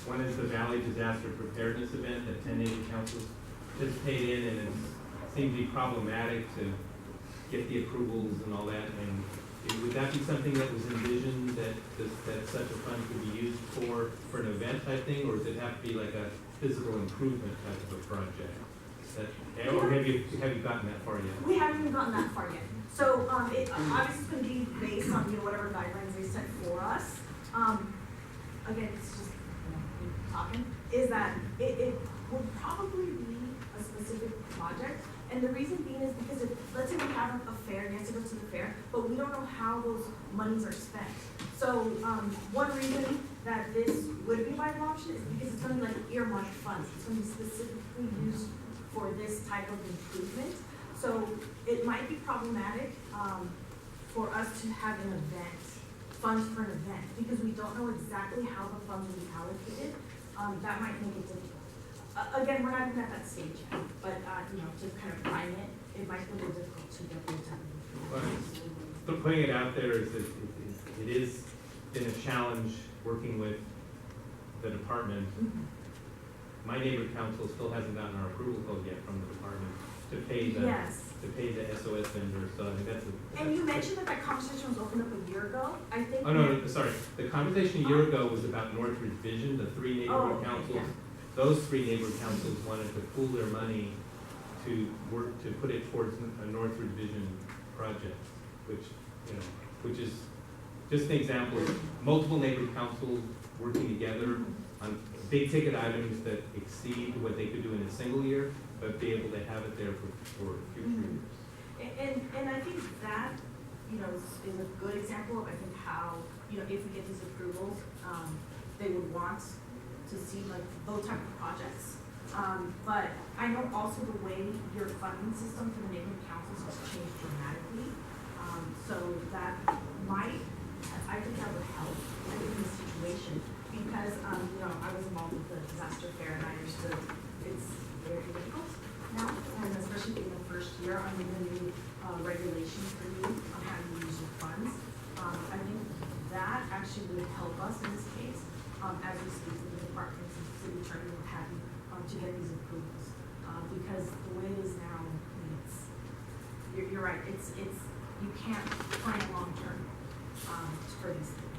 One is the Valley Disaster Preparedness Event that 10 native councils participate in, and it seemed to be problematic to get the approvals and all that. And would that be something that was envisioned that such a fund could be used for an event type thing, or does it have to be like a physical improvement type of a project? Or have you gotten that far yet? We haven't even gotten that far yet. So it obviously is going to be based on whatever guidelines they set for us. Again, it's just talking. Is that it would probably be a specific project, and the reason being is because if let's say we have a fair, yes, it goes to the fair, but we don't know how those monies are spent. So one reason that this would be viable option is because it's going to be like earmarked funds. It's going to be specifically used for this type of improvement. So it might be problematic for us to have an event, funds for an event, because we don't know exactly how the funds will be allocated. That might make it difficult. Again, we're not even at that stage yet, but to kind of prime it, it might be a little difficult to get those type of improvements. But putting it out there is that it is been a challenge working with the department. Mm-hmm. My neighborhood council still hasn't gotten our approval code yet from the department to pay the SOS vendor, so I think that's a. And you mentioned that conversation was opened up a year ago, I think. Oh, no, sorry, the conversation a year ago was about Northridge Vision, the 3 neighborhood councils. Yeah. Those 3 neighborhood councils wanted to pool their money to work, to put it towards a Northridge Vision project, which is just an example of multiple neighborhood councils working together on big ticket items that exceed what they could do in a single year, but be able to have it there for future years. And I think that, is a good example of, I think, how, if we get these approvals, they would want to see like those type of projects. But I know also the way your funding system for the neighborhood councils has changed dramatically. So that might, I think that would help in this situation, because, I was involved with the disaster fair, and I understood it's very difficult now, and especially in the first year under the new regulations for you on how you use your funds. I think that actually would help us in this case, as we speak to the departments and city attorney and what have you, to get these approvals. Because the way it is now, you're right, it's you can't plan long term for these things.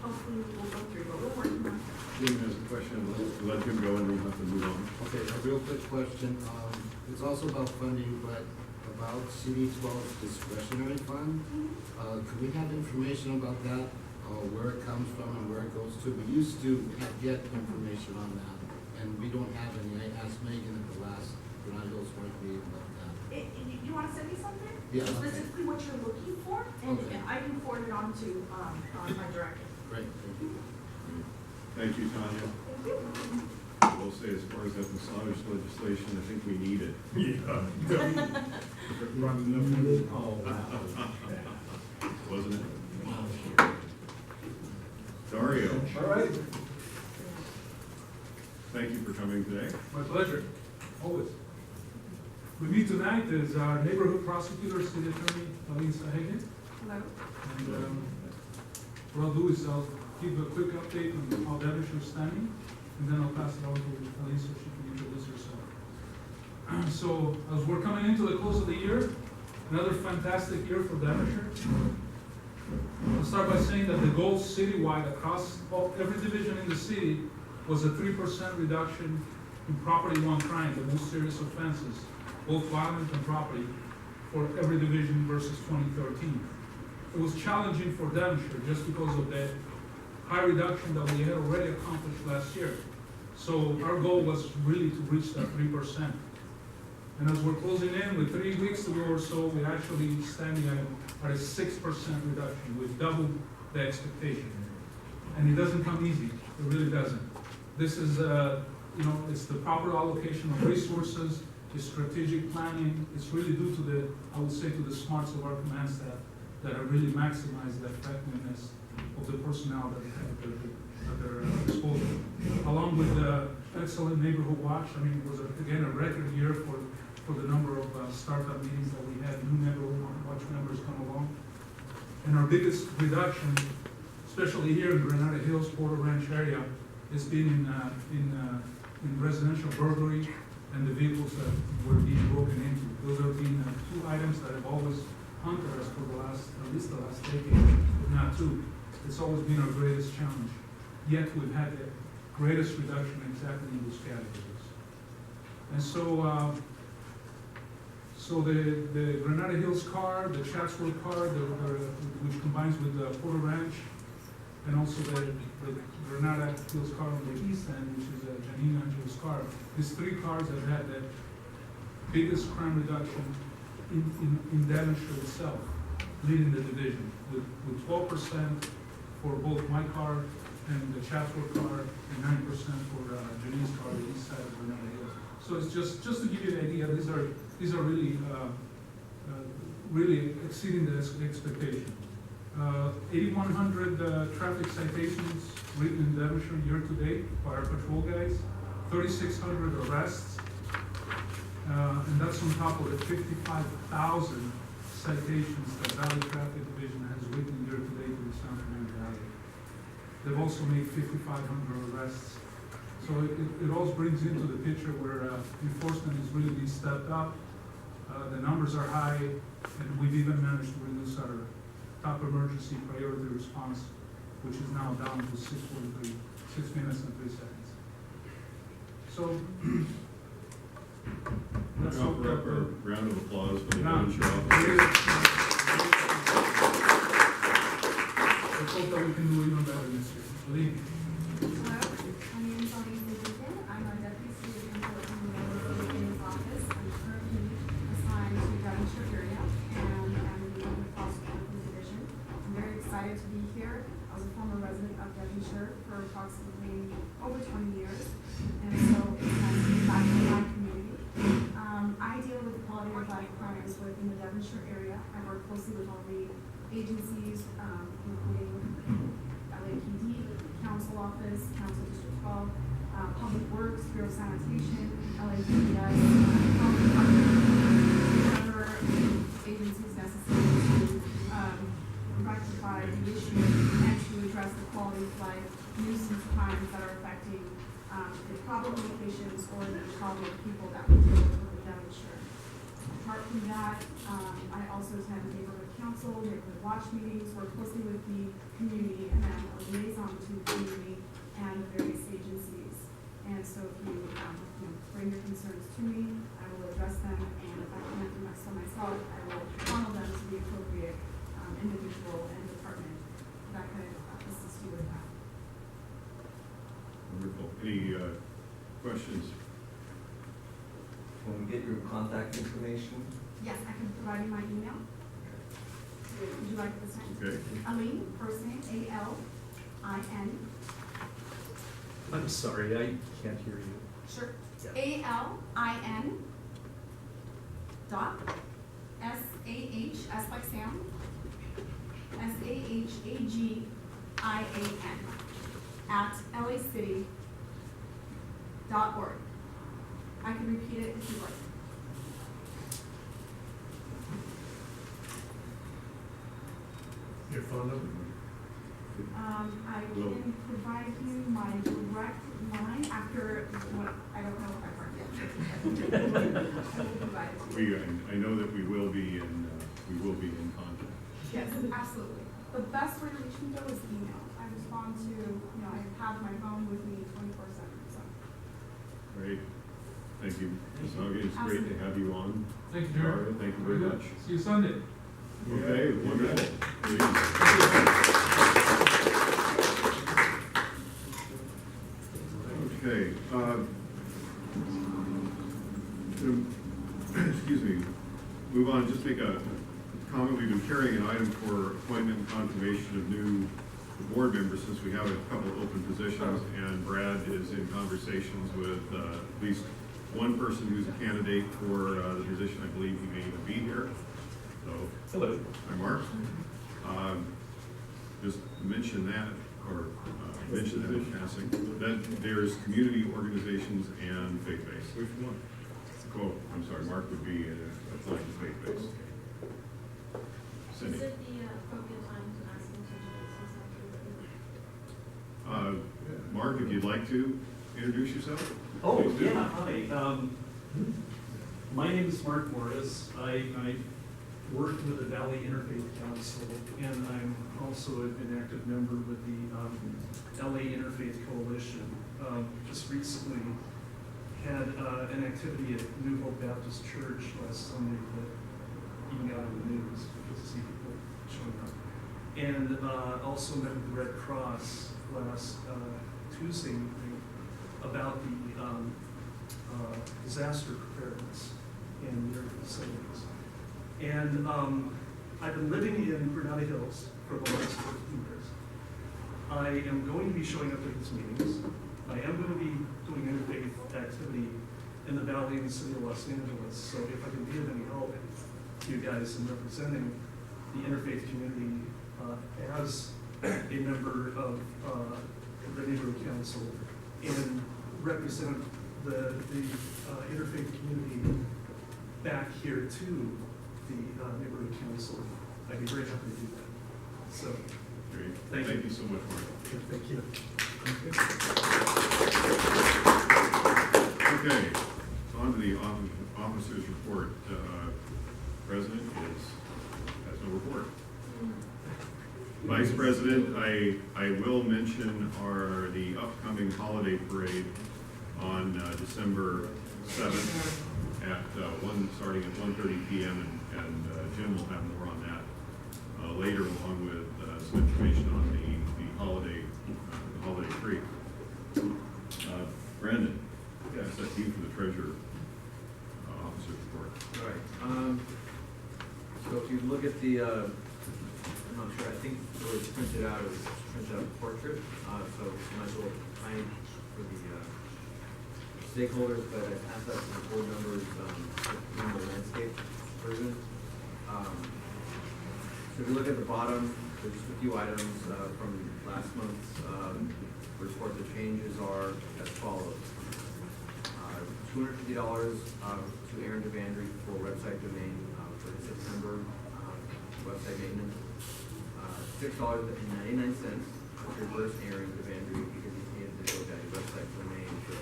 Hopefully we'll go through, but we're working on it. Jim has a question. Let him go and we'll have to move on. Okay, a real quick question. It's also about funding, but about CD12's discretionary fund. Could we have information about that, where it comes from and where it goes to? We used to get information on that, and we don't have any. I asked Megan at the last Granada Hills Work meeting about that. You want to send me something? Yeah, okay. Specifically what you're looking for, and Okay. I can forward it on to my director. Great, thank you. Thank you, Tanya. Thank you. I will say, as far as that massage legislation, I think we need it. Wasn't it? Dario, All right, thank you for coming today. my pleasure, always. With me tonight is our neighborhood prosecutor, city attorney, Alisa Hagan. Hello. And what I'll do is I'll give a quick update on how Devonshire's standing, and then I'll pass it on to Alisa so she can introduce herself. So, as we're coming into the close of the year, another fantastic year for Devonshire. I'll start by saying that the goal citywide across every division in the city was a 3% reduction in property law crime, the most serious offenses, both violent and property, for every division versus 2013. It was challenging for Devonshire just because of the high reduction that we had already accomplished last year. So our goal was really to reach that 3%. And as we're closing in with 3 weeks to go or so, we're actually standing at a 6% reduction. We've doubled the expectation. And it doesn't come easy, it really doesn't. This is, it's the proper allocation of resources, it's strategic planning, it's really due to the, I would say, to the smarts of our command staff that have really maximized the effectiveness of the personnel that we have at their disposal. Along with the excellent neighborhood watch, it was again a record year for the number of startup meetings that we had, new neighborhood watch members come along. And our biggest reduction, especially here in Granada Hills, Porter Ranch area, has been in residential burglary and the vehicles that were being broken into. Those have been two items that have always haunted us for the last, at least the last decade, if not two. It's always been our greatest challenge. Yet we've had the greatest reduction exactly in those categories. And so, so the Granada Hills car, the Chatsworth car, which combines with the Porter Ranch, and also the Granada Hills car on the east end, which is Janine Angelo's car. These three cars have had the biggest crime reduction in Devonshire itself, leading the division, with 12% for both my car and the Chatsworth car, and 9% for Janine's car, the east side of Granada Hills. So it's just to give you an idea, these are really really exceeding the expectation. 8,100 traffic citations written in Devonshire year to date by our patrol guys, 3,600 arrests, and that's on top of the 55,000 citations that Valley Traffic Division has written year to date to the San Fernando Valley. They've also made 5,500 arrests. So it all brings into the picture where enforcement is really being stepped up. The numbers are high, and we've even managed to reduce our top emergency priority response, which is now down to 6:43, 6 minutes and 3 seconds. So let's hope that A round of applause for the Round. Devonshire officers. let's hope that we can do even better this year. Believe me. Hello, my name is Elise Deacon. I'm a deputy city controller in the Mayor's office. I'm currently assigned to Devonshire area, and I'm the prosecutor for the division. I'm very excited to be here. I was a former resident of Devonshire for approximately over 20 years, and so it's nice to be back in my community. I deal with quality of life crimes within the Devonshire area. I work closely with all the agencies, including LAPD, Council Office, Council District 12, Public Works, Bureau of Sanitation, LAPDS, Health Department, whatever agencies necessary to rectify the issue and to address the quality of life nuisance crimes that are affecting the problem locations or the problem people that we deal with in Devonshire. Apart from that, I also attend neighborhood council, neighborhood watch meetings, work closely with the community, and I'm a liaison to the community and the various agencies. And so if you, bring your concerns to me, I will address them, and if I can't do so myself, I will funnel them to the appropriate individual and department that can assist you with that. Wonderful. Any questions? Can we get your contact information? Yes, I can provide you my email. Would you like this name? Okay. Aline, first name, A-L-I-N. I'm sorry, I can't hear you. Sure. Yeah. A-L-I-N dot S-A-H, S like Sam, S-A-H-A-G-I-A-N at lacity.org. I can repeat it if you like. Your phone number? I can provide you my direct line after what, I don't know if I've heard yet. I will provide it to you. I know that we will be in contact. Yes, absolutely. The best way to reach me though is email. I respond to, I have my phone with me 24/7, so. Great. Thank you, Ms. Hogan. It's great to have you on. Thank you, Jared. All right, thank you very much. See you Sunday. Okay, wonderful. Okay, excuse me, move on, just make a comment. We've been carrying an item for appointment and confirmation of new board members since we have a couple open positions, and Brad is in conversations with at least one person who's a candidate for the position. I believe he may even be here. So, Hello. hi, Mark. Just mention that, or mention that in passing, that there's community organizations and faith-based. Which one? Oh, I'm sorry, Mark would be applying to faith-based. Is Cindy. it the appropriate time to ask them to do this? Uh, Mark, if you'd like to introduce yourself? Oh, Please do. yeah, hi. My name is Mark Morris. I work with the Valley Interfaith Council, and I'm also an active member with the LA Interfaith Coalition. Just recently had an activity at New Hope Baptist Church last Sunday that even got on the news because to see people showing up. And also met with the Red Cross last Tuesday evening about the disaster preparedness in their facilities. And I've been living in Granada Hills for the last 14 years. I am going to be showing up at these meetings. I am going to be doing interfaith activity in the Valley and the City of Los Angeles. So if I can be of any help to you guys in representing the interfaith community as a member of the neighborhood council and represent the interfaith community back here to the neighborhood council, I'd be very happy to do that. So, Great. Thank you so much, Mark. thank you. Okay, so on to the officer's report. President has no report. Vice President, I will mention the upcoming holiday parade on December 7th starting at 1:30 p.m. and Jim will have more on that later, along with some information on the holiday tree. Brandon, yes, that's you for the treasurer officer's report. All right, so if you look at the, I'm not sure, I think it was printed out a portrait, so it's a nice little tiny for the stakeholders, but I passed that to the board members, in the landscape version. So if you look at the bottom, there's just a few items from last month's report. The changes are as follows. $250 to Aaron DeVandry for website domain for the September website maintenance. $6.99 to reverse Aaron DeVandry because he needed the GoDaddy website domain for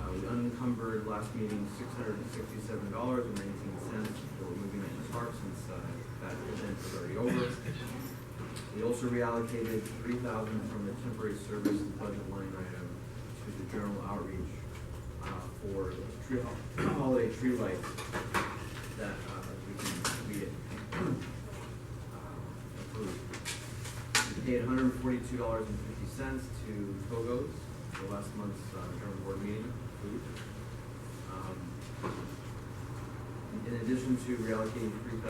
we unencumbered last meeting $667.19 for moving it to park since that event was already over. We also reallocated $3,000 from the temporary service budget line item to the general outreach for holiday tree lights that we approved. We paid $142.50 to Togo's for last month's general board meeting food. In addition to reallocating $3,000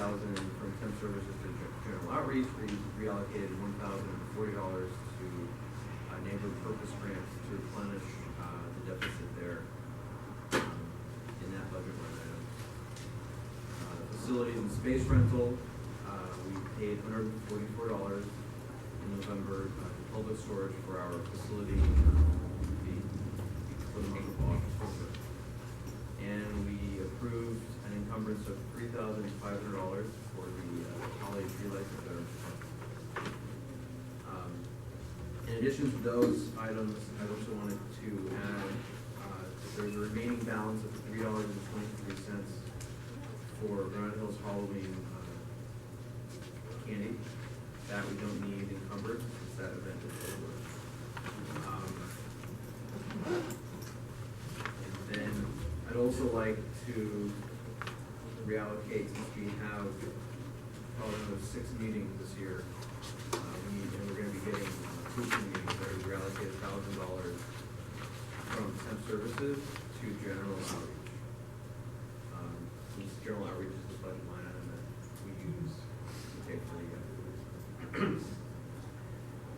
from temp services to general outreach, we reallocated $1,040 to neighbor purpose grants to replenish the deficit there in that budget line item. Facilities and space rental, we paid $144 in November to public storage for our facility fee for the month of October. And we approved an encumbrance of $3,500 for the holiday tree lights at Veterans Park. In addition to those items, I also wanted to add there's a remaining balance of $3.23 for Granada Hills Halloween candy that we don't need encumbered since that event is over. And then I'd also like to reallocate, since we have probably another 6 meetings this year, and we're going to be getting teaching meetings, so we reallocate $1,000 from temp services to general outreach. Since general outreach is the budget line item that we use to pay for the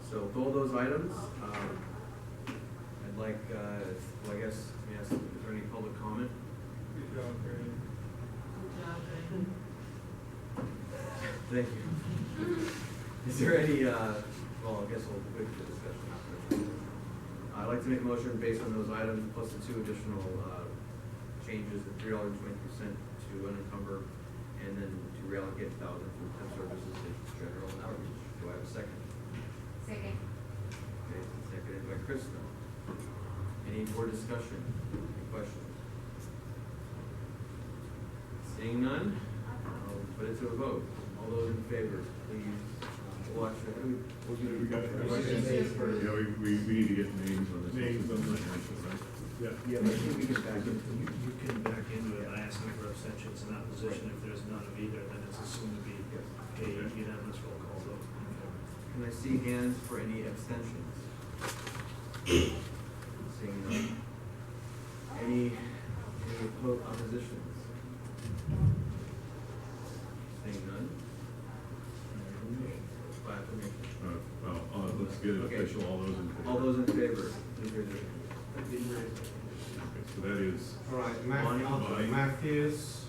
So with all those items, I'd like, well, I guess, yes, is there any public comment? Good job, Brandon. Thank you. Is there any, well, I guess we'll wait for the discussion after. I'd like to make a motion based on those items, plus the 2 additional changes, the $3.23 to unencumber, and then to reallocate $1,000 from temp services to general outreach. Do I have a second? Second. Okay. seconded by Krista. Any board discussion, any questions? Seeing none, I'll put it to a vote. All those in favor, please, well, actually, how do we? We got it. Yeah, we need to get names on this. Names on this, right? Yeah. Yeah, but I think we can back into You can back into it by asking for abstentions in opposition. If there's none of either, then it's assumed to be a unanimous roll call vote. Can I see hands for any abstentions? Seeing none. Any oppositions? Seeing none? By affirmation. Well, let's get it Okay. official, all those in favor. All those in favor, please raise your hand. Okay, so that is, All right, Bonnie. Matthews,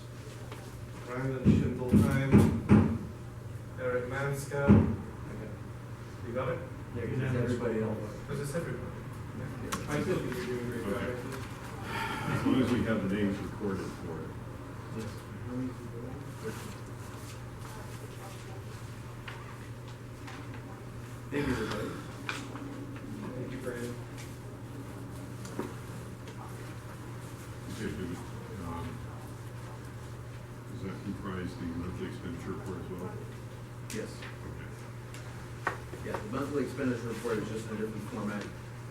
Brandon Schindleheim, Eric Manska. You got it? Yeah, because everybody else. Because it's everybody. I still think you're doing great, Okay. right? as long as we have the names recorded for it. Thank you, everybody. Thank you, Brandon. Okay, does that comprise the monthly expenditure report as well? Yes. Okay. Yeah, the monthly expenditure report is just in a different format.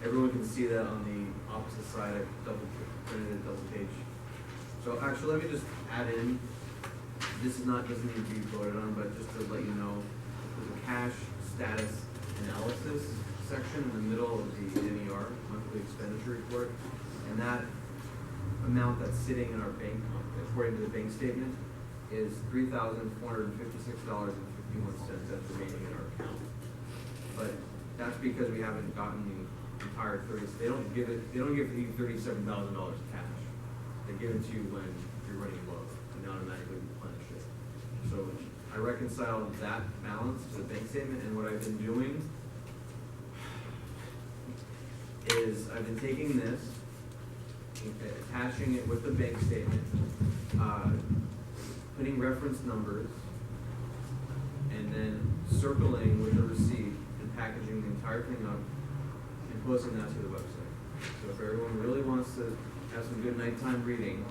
Everyone can see that on the opposite side. I printed it double page. So actually, let me just add in, this is not, doesn't need to be voted on, but just to let you know, there's a cash status analysis section in the middle of the NER, monthly expenditure report. And that amount that's sitting in our bank, according to the bank statement, is $3,456.51 that's remaining in our account. But that's because we haven't gotten the entire they don't give you $37,000 cash. They give it to you when you're running low and automatically replenish it. So I reconciled that balance to the bank statement, and what I've been doing is I've been taking this, attaching it with the bank statement, putting reference numbers, and then circling with the receipt and packaging the entire thing up and posting that to the website. So if everyone really wants to have some good nighttime reading,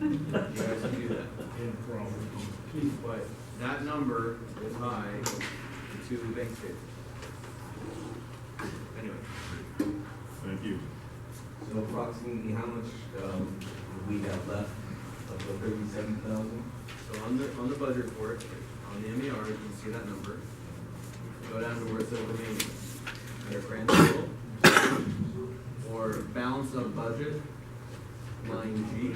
you guys can do that. But that number is high to the bank statement. Anyway. Thank you. So approximately how much, do we have left of the 37,000? So on the budget report, on the MER, you can see that number. Go down to where it says remaining. Their grand total, or balance of budget, line G.